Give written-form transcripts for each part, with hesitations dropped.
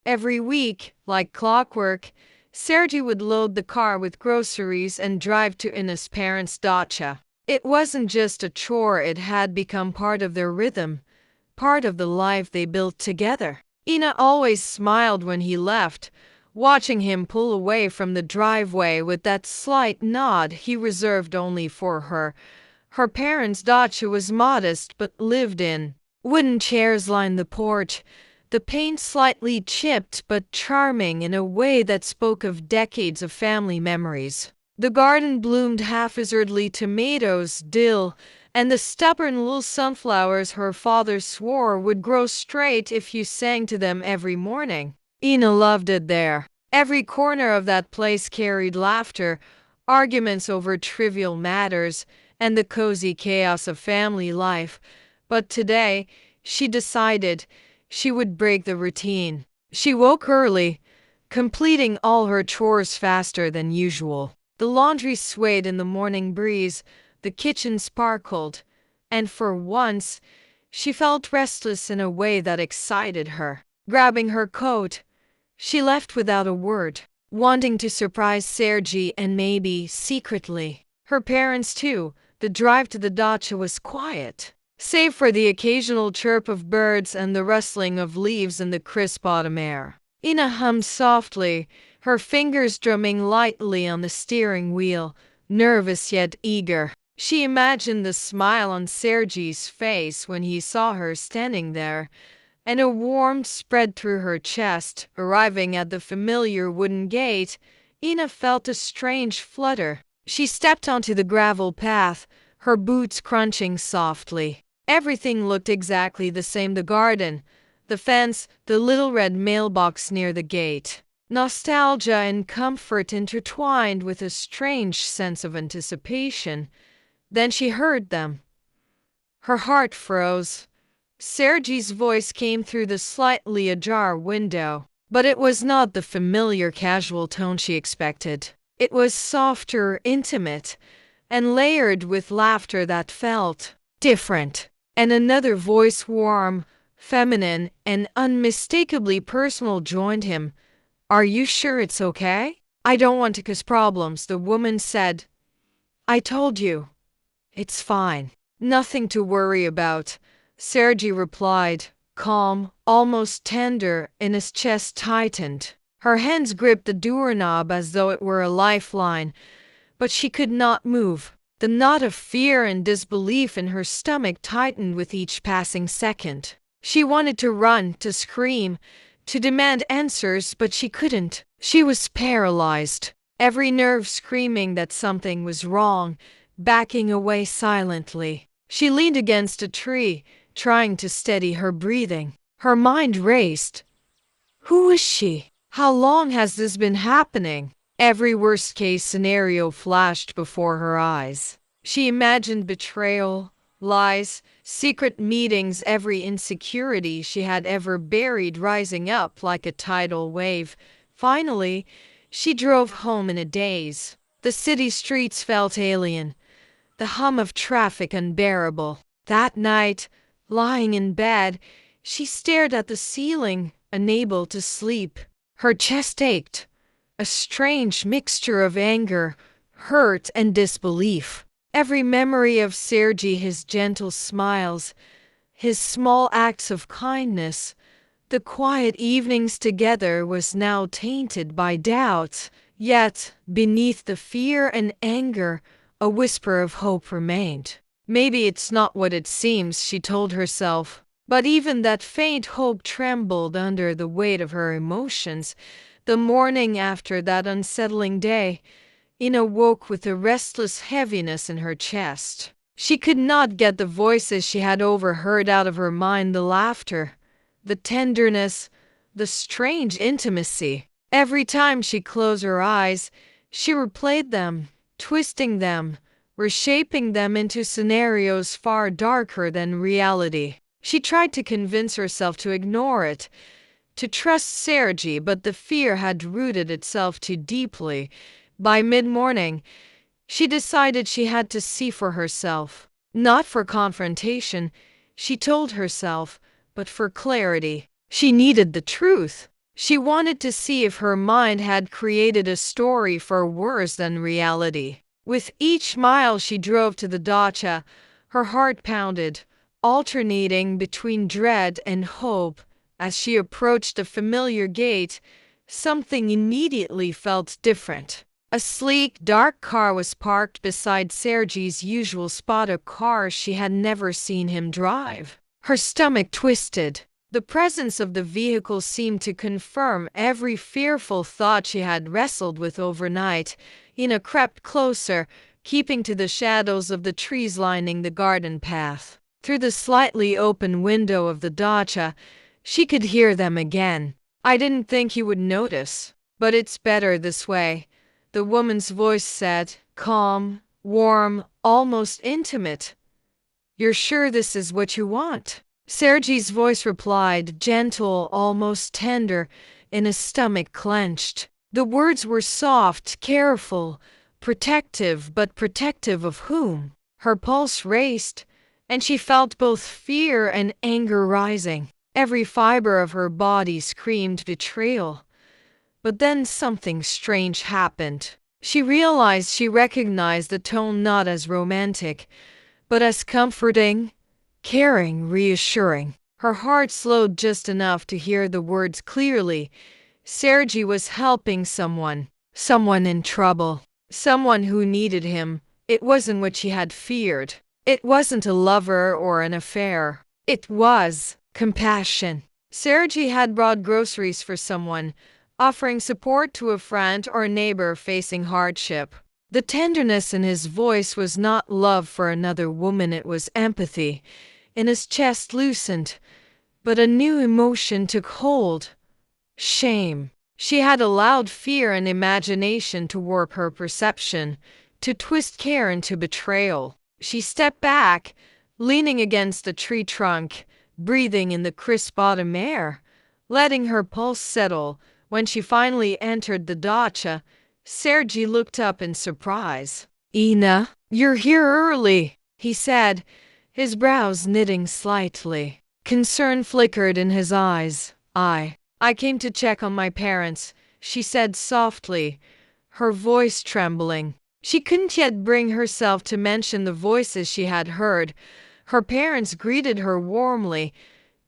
Every week, like clockwork, Sergey would load the car with groceries and drive to Ina's parents' dacha. It wasn't just a chore, it had become part of their rhythm, part of the life they built together. Ina always smiled when he left, watching him pull away from the driveway with that slight nod he reserved only for her. Her parents' dacha was modest but lived in. Wooden chairs lined the porch, the paint slightly chipped but charming in a way that spoke of decades of family memories. The garden bloomed haphazardly: tomatoes, dill, and the stubborn little sunflowers her father swore would grow straight if you sang to them every morning. Ina loved it there. Every corner of that place carried laughter, arguments over trivial matters, and the cozy chaos of family life. But today, she decided she would break the routine. She woke early, completing all her chores faster than usual. The laundry swayed in the morning breeze, the kitchen sparkled, and for once, she felt restless in a way that excited her. Grabbing her coat, she left without a word, wanting to surprise Sergey and maybe, secretly, her parents too. The drive to the dacha was quiet, save for the occasional chirp of birds and the rustling of leaves in the crisp autumn air. Ina hummed softly, her fingers drumming lightly on the steering wheel, nervous yet eager. She imagined the smile on Sergey's face when he saw her standing there, and a warmth spread through her chest. Arriving at the familiar wooden gate, Ina felt a strange flutter. She stepped onto the gravel path, her boots crunching softly. Everything looked exactly the same: the garden, the fence, the little red mailbox near the gate. Nostalgia and comfort intertwined with a strange sense of anticipation. Then she heard them. Her heart froze. Sergey's voice came through the slightly ajar window, but it was not the familiar casual tone she expected. It was softer, intimate, and layered with laughter that felt different. And another voice, warm, feminine, and unmistakably personal, joined him. "Are you sure it's okay? I don't want to cause problems," the woman said. "I told you. It's fine. Nothing to worry about," Sergey replied, calm, almost tender, and his chest tightened. Her hands gripped the doorknob as though it were a lifeline, but she could not move. The knot of fear and disbelief in her stomach tightened with each passing second. She wanted to run, to scream, to demand answers, but she couldn't. She was paralyzed, every nerve screaming that something was wrong, backing away silently. She leaned against a tree, trying to steady her breathing. Her mind raced. Who is she? How long has this been happening? Every worst-case scenario flashed before her eyes. She imagined betrayal, lies, secret meetings, every insecurity she had ever buried rising up like a tidal wave. Finally, she drove home in a daze. The city streets felt alien, the hum of traffic unbearable. That night, lying in bed, she stared at the ceiling, unable to sleep. Her chest ached, a strange mixture of anger, hurt, and disbelief. Every memory of Sergey, his gentle smiles, his small acts of kindness, the quiet evenings together, was now tainted by doubt. Yet, beneath the fear and anger, a whisper of hope remained. Maybe it's not what it seems, she told herself. But even that faint hope trembled under the weight of her emotions. The morning after that unsettling day, Ina woke with a restless heaviness in her chest. She could not get the voices she had overheard out of her mind, the laughter, the tenderness, the strange intimacy. Every time she closed her eyes, she replayed them, twisting them, reshaping them into scenarios far darker than reality. She tried to convince herself to ignore it, to trust Sergey, but the fear had rooted itself too deeply. By mid-morning, she decided she had to see for herself. Not for confrontation, she told herself, but for clarity. She needed the truth. She wanted to see if her mind had created a story far worse than reality. With each mile she drove to the Dacha, her heart pounded, alternating between dread and hope. As she approached the familiar gate, something immediately felt different. A sleek, dark car was parked beside Sergei's usual spot, a car she had never seen him drive. Her stomach twisted. The presence of the vehicle seemed to confirm every fearful thought she had wrestled with overnight. Ina crept closer, keeping to the shadows of the trees lining the garden path. Through the slightly open window of the Dacha, she could hear them again. "I didn't think you would notice, but it's better this way," the woman's voice said, calm, warm, almost intimate. "You're sure this is what you want?" Sergei's voice replied, gentle, almost tender, and his stomach clenched. The words were soft, careful, protective, but protective of whom? Her pulse raced, and she felt both fear and anger rising. Every fiber of her body screamed betrayal. But then something strange happened. She recognized the tone not as romantic, but as comforting, caring, reassuring. Her heart slowed just enough to hear the words clearly. Sergei was helping someone in trouble, someone who needed him. It wasn't what she had feared. It wasn't a lover or an affair. It was compassion. Sergei had brought groceries for someone, offering support to a friend or a neighbor facing hardship. The tenderness in his voice was not love for another woman, it was empathy. And his chest loosened, but a new emotion took hold. Shame. She had allowed fear and imagination to warp her perception, to twist care into betrayal. She stepped back, leaning against the tree trunk, breathing in the crisp autumn air, letting her pulse settle. When she finally entered the Dacha, Sergei looked up in surprise. "Ina, you're here early," he said, his brows knitting slightly. Concern flickered in his eyes. I came to check on my parents," she said softly, her voice trembling. She couldn't yet bring herself to mention the voices she had heard. Her parents greeted her warmly,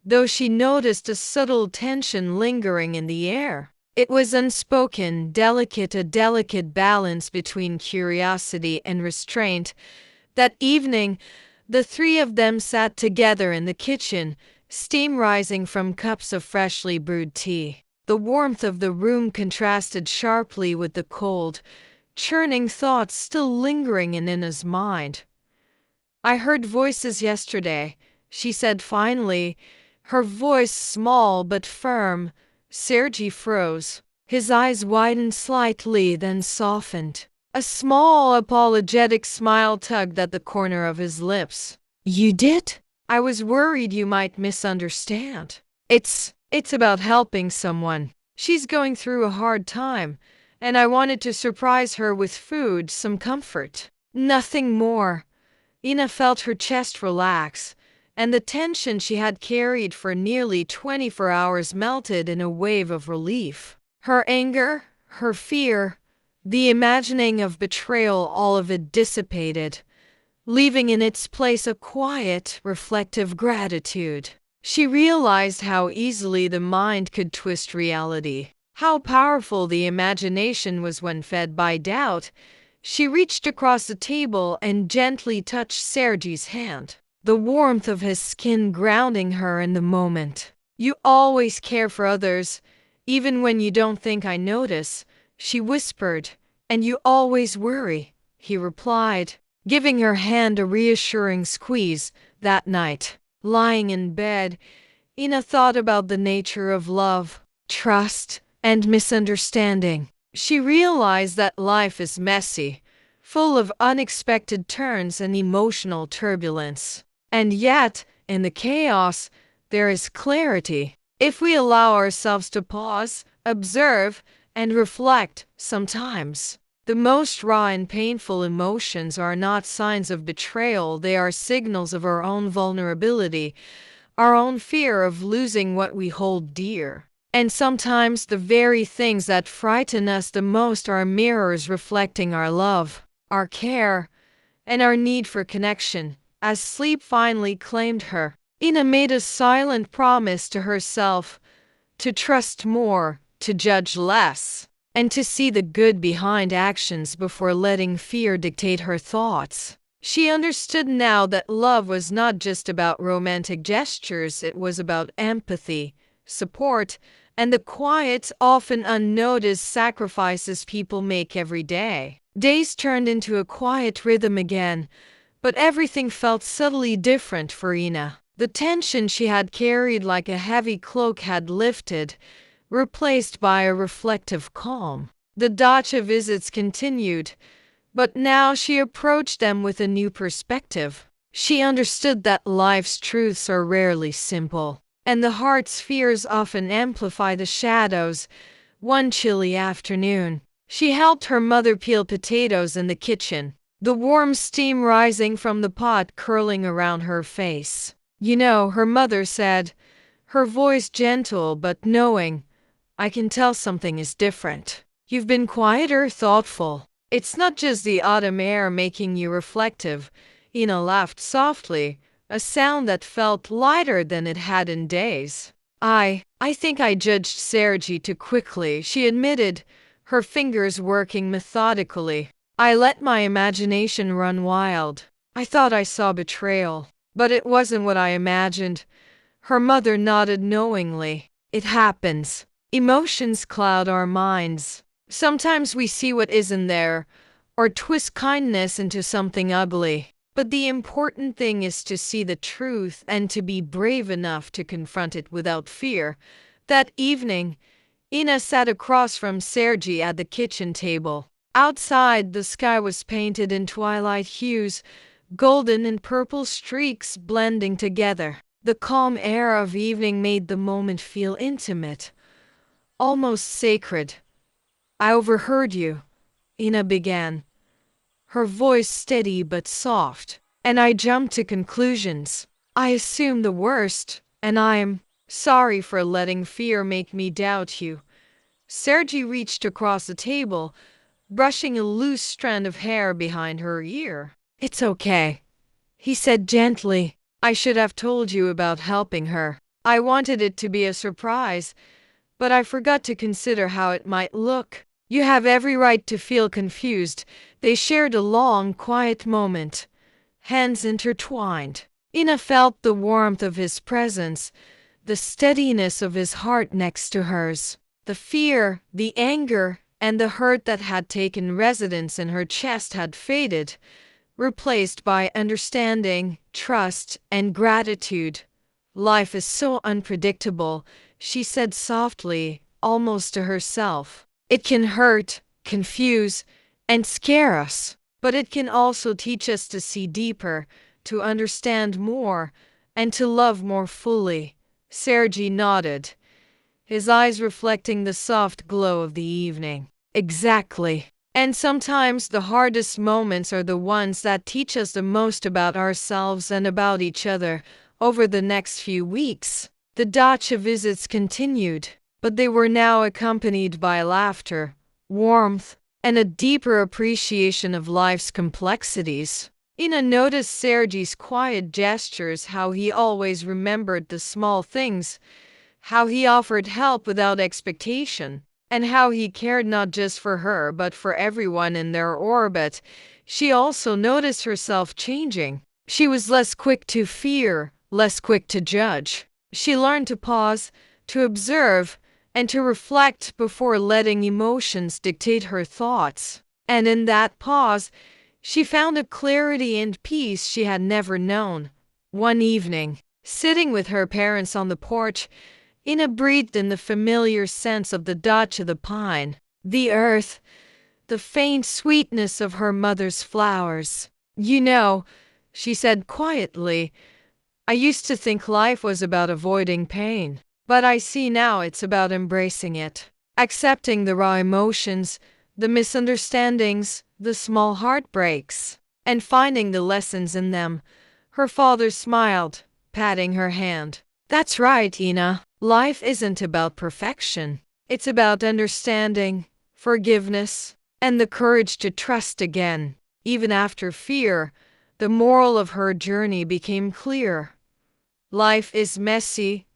though she noticed a subtle tension lingering in the air. It was unspoken, delicate, a delicate balance between curiosity and restraint. That evening, the three of them sat together in the kitchen, steam rising from cups of freshly brewed tea. The warmth of the room contrasted sharply with the cold, churning thoughts still lingering in Ina's mind. "I heard voices yesterday," she said finally, her voice small but firm. Sergei froze. His eyes widened slightly, then softened. A small, apologetic smile tugged at the corner of his lips. "You did? I was worried you might misunderstand. It's about helping someone. She's going through a hard time, and I wanted to surprise her with food, some comfort. Nothing more." Ina felt her chest relax, and the tension she had carried for nearly 24 hours melted in a wave of relief. Her anger, her fear, the imagining of betrayal, all of it dissipated, leaving in its place a quiet, reflective gratitude. She realized how easily the mind could twist reality, how powerful the imagination was when fed by doubt. She reached across the table and gently touched Sergei's hand, the warmth of his skin grounding her in the moment. "You always care for others, even when you don't think I notice," she whispered. "And you always worry," he replied, giving her hand a reassuring squeeze. That night, lying in bed, Ina thought about the nature of love, trust, and misunderstanding. She realized that life is messy, full of unexpected turns and emotional turbulence. And yet, in the chaos, there is clarity. If we allow ourselves to pause, observe, and reflect, sometimes the most raw and painful emotions are not signs of betrayal, they are signals of our own vulnerability, our own fear of losing what we hold dear. And sometimes the very things that frighten us the most are mirrors reflecting our love, our care, and our need for connection. As sleep finally claimed her, Ina made a silent promise to herself to trust more, to judge less, and to see the good behind actions before letting fear dictate her thoughts. She understood now that love was not just about romantic gestures, it was about empathy, support, and the quiet, often unnoticed sacrifices people make every day. Days turned into a quiet rhythm again, but everything felt subtly different for Ina. The tension she had carried like a heavy cloak had lifted, replaced by a reflective calm. The Dacha visits continued, but now she approached them with a new perspective. She understood that life's truths are rarely simple, and the heart's fears often amplify the shadows. One chilly afternoon, she helped her mother peel potatoes in the kitchen, the warm steam rising from the pot curling around her face. "You know," her mother said, her voice gentle but knowing, "I can tell something is different. You've been quieter, thoughtful. It's not just the autumn air making you reflective." Ina laughed softly, a sound that felt lighter than it had in days. I think I judged Sergi too quickly," she admitted, her fingers working methodically. "I let my imagination run wild. I thought I saw betrayal, but it wasn't what I imagined." Her mother nodded knowingly. "It happens. Emotions cloud our minds. Sometimes we see what isn't there, or twist kindness into something ugly. But the important thing is to see the truth and to be brave enough to confront it without fear." That evening, Ina sat across from Sergi at the kitchen table. Outside, the sky was painted in twilight hues, golden and purple streaks blending together. The calm air of evening made the moment feel intimate, almost sacred. "I overheard you," Ina began, her voice steady but soft, "and I jumped to conclusions. I assumed the worst, and I'm sorry for letting fear make me doubt you." Sergi reached across the table, brushing a loose strand of hair behind her ear. "It's okay," he said gently. "I should have told you about helping her. I wanted it to be a surprise, but I forgot to consider how it might look." "You have every right to feel confused." They shared a long, quiet moment, hands intertwined. Ina felt the warmth of his presence, the steadiness of his heart next to hers. The fear, the anger, and the hurt that had taken residence in her chest had faded, replaced by understanding, trust, and gratitude. "Life is so unpredictable," she said softly, almost to herself. "It can hurt, confuse, and scare us, but it can also teach us to see deeper, to understand more, and to love more fully." Sergi nodded, his eyes reflecting the soft glow of the evening. "Exactly. And sometimes the hardest moments are the ones that teach us the most about ourselves and about each other." Over the next few weeks, the Dacha visits continued, but they were now accompanied by laughter, warmth, and a deeper appreciation of life's complexities. Ina noticed Sergi's quiet gestures, how he always remembered the small things, how he offered help without expectation, and how he cared not just for her but for everyone in their orbit. She also noticed herself changing. She was less quick to fear, less quick to judge. She learned to pause, to observe, and to reflect before letting emotions dictate her thoughts. And in that pause, she found a clarity and peace she had never known. One evening, sitting with her parents on the porch, Ina breathed in the familiar scents of the Dacha, the pine, the earth, the faint sweetness of her mother's flowers. "You know," she said quietly, "I used to think life was about avoiding pain, but I see now it's about embracing it, accepting the raw emotions, the misunderstandings, the small heartbreaks, and finding the lessons in them." Her father smiled, patting her hand. "That's right, Ina. Life isn't about perfection. It's about understanding, forgiveness, and the courage to trust again. Even after fear, the moral of her journey became clear. Life is messy,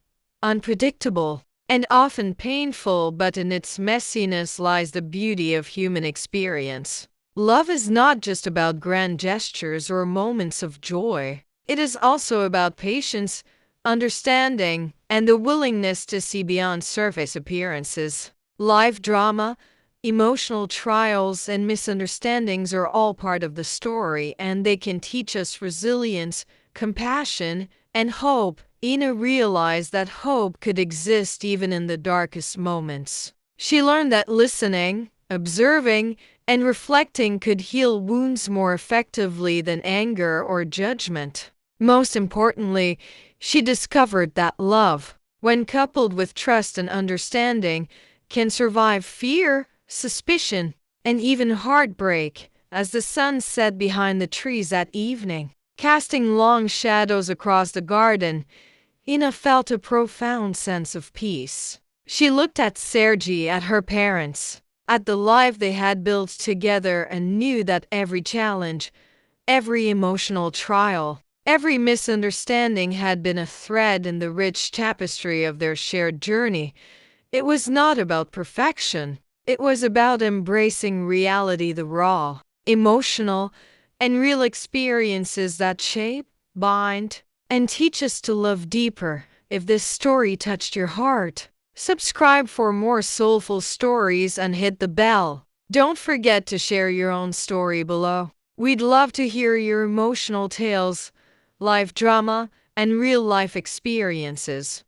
unpredictable, and often painful, but in its messiness lies the beauty of human experience. Love is not just about grand gestures or moments of joy. It is also about patience, understanding, and the willingness to see beyond surface appearances. Life drama, emotional trials, and misunderstandings are all part of the story, and they can teach us resilience, compassion, and hope. Ina realized that hope could exist even in the darkest moments. She learned that listening, observing, and reflecting could heal wounds more effectively than anger or judgment. Most importantly, she discovered that love, when coupled with trust and understanding, can survive fear, suspicion, and even heartbreak. As the sun set behind the trees that evening, casting long shadows across the garden, Ina felt a profound sense of peace. She looked at Sergei, at her parents, at the life they had built together, and knew that every challenge, every emotional trial, every misunderstanding had been a thread in the rich tapestry of their shared journey. It was not about perfection. It was about embracing reality, the raw, emotional, and real experiences that shape, bind, and teach us to love deeper. If this story touched your heart, subscribe for more soulful stories and hit the bell. Don't forget to share your own story below. We'd love to hear your emotional tales, life drama, and real life experiences.